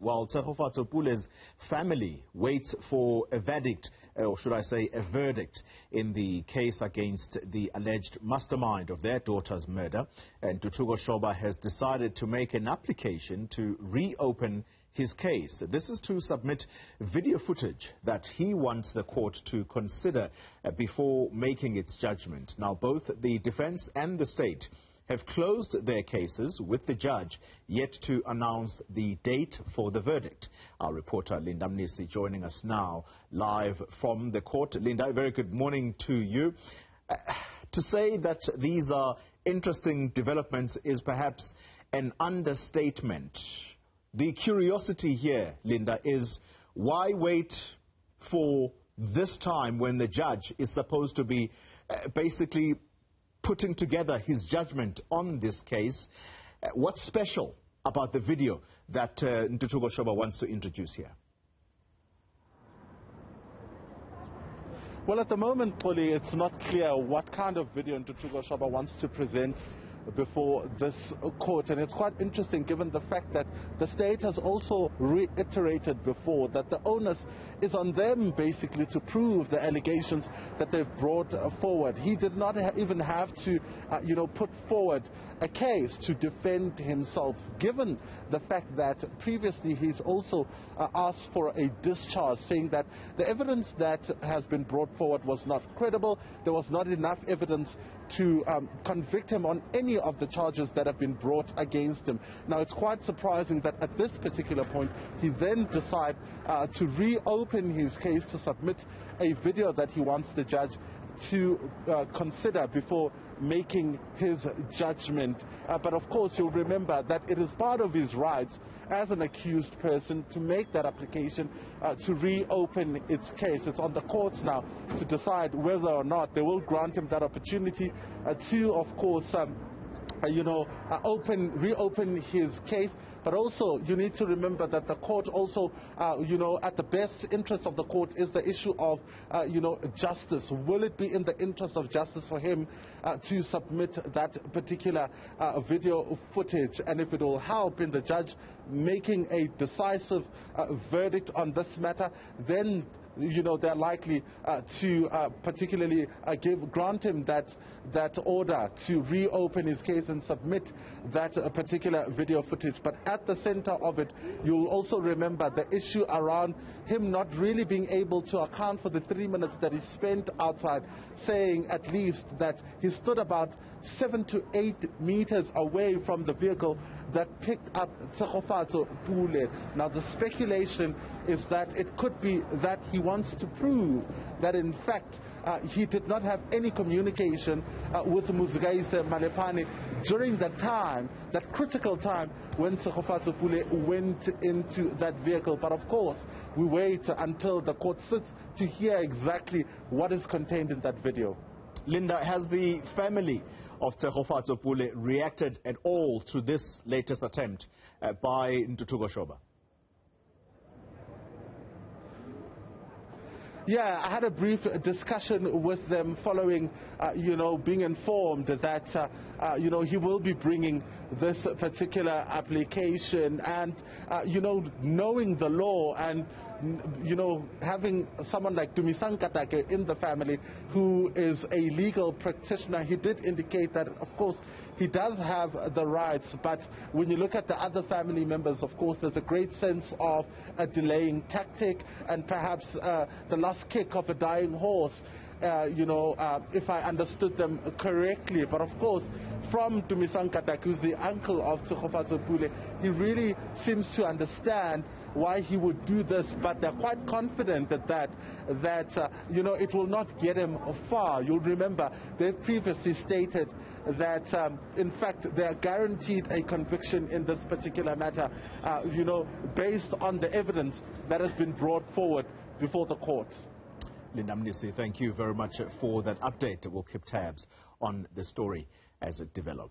While Tshegofatso Pule's family waits for a verdict, or should I say a verdict, in the case against the alleged mastermind of their daughter's murder, Ntuthuko Shoba has decided to make an application to reopen his case. This is to submit video footage that he wants the court to consider before making its judgment. Now, both the defense and the state have closed their cases with the judge yet to announce the date for the verdict. Our reporter Linda Mnisi joining us now live from the court. Linda, a very good morning to you. To say that these are interesting developments is perhaps an understatement. The curiosity here, Linda, is why wait for this time when the judge is supposed to be basically putting together his judgment on this case? What's special about the video that Ntuthuko Shoba wants to introduce here? Well, at the moment, Pule, it's not clear what kind of video Ntuthuko Shoba wants to present before this court, and it's quite interesting given the fact that the state has also reiterated before that the onus is on them basically to prove the allegations that they've brought forward. He did not even have to put forward a case to defend himself, given the fact that previously he's also asked for a discharge, saying that the evidence that has been brought forward was not credible. There was not enough evidence to convict him on any of the charges that have been brought against him. Now, it's quite surprising that at this particular point, he then decides to reopen his case, to submit a video that he wants the judge to consider before making his judgment. But of course, you'll remember that it is part of his rights as an accused person to make that application to reopen its case. It's on the courts now to decide whether or not they will grant him that opportunity to, of course, reopen his case. But also, you need to remember that the court also, at the best interest of the court is the issue of, justice. Will it be in the interest of justice for him to submit that particular video footage? And if it will help in the judge making a decisive verdict on this matter, then they're likely to particularly grant him that order to reopen his case and submit that particular video footage. But at the center of it, you'll also remember the issue around him not really being able to account for the 3 minutes that he spent outside, saying at least that he stood about 7 to 8 meters away from the vehicle that picked up Tshegofatso Pule. Now, the speculation is that it could be that he wants to prove that, in fact, he did not have any communication with Muzgaise Malepane during that time, that critical time when Tshegofatso Pule went into that vehicle. But of course, we wait until the court sits to hear exactly what is contained in that video. Linda, has the family of Tshegofatso Pule reacted at all to this latest attempt by Ntuthuko Shoba? Yeah, I had a brief discussion with them following, being informed that, he will be bringing this particular application, and, knowing the law and, having someone like Dumisang Katake in the family who is a legal practitioner, he did indicate that, of course, he does have the rights, but when you look at the other family members, of course, there's a great sense of a delaying tactic and perhaps the last kick of a dying horse, if I understood them correctly. But of course, from Dumisang Katake, who's the uncle of Tshegofatso Pule, he really seems to understand why he would do this, but they're quite confident that it will not get him far. You'll remember they've previously stated that in fact they are guaranteed a conviction in this particular matter, based on the evidence that has been brought forward before the court. Linda Mnisi, thank you very much for that update. We'll keep tabs on the story as it develops.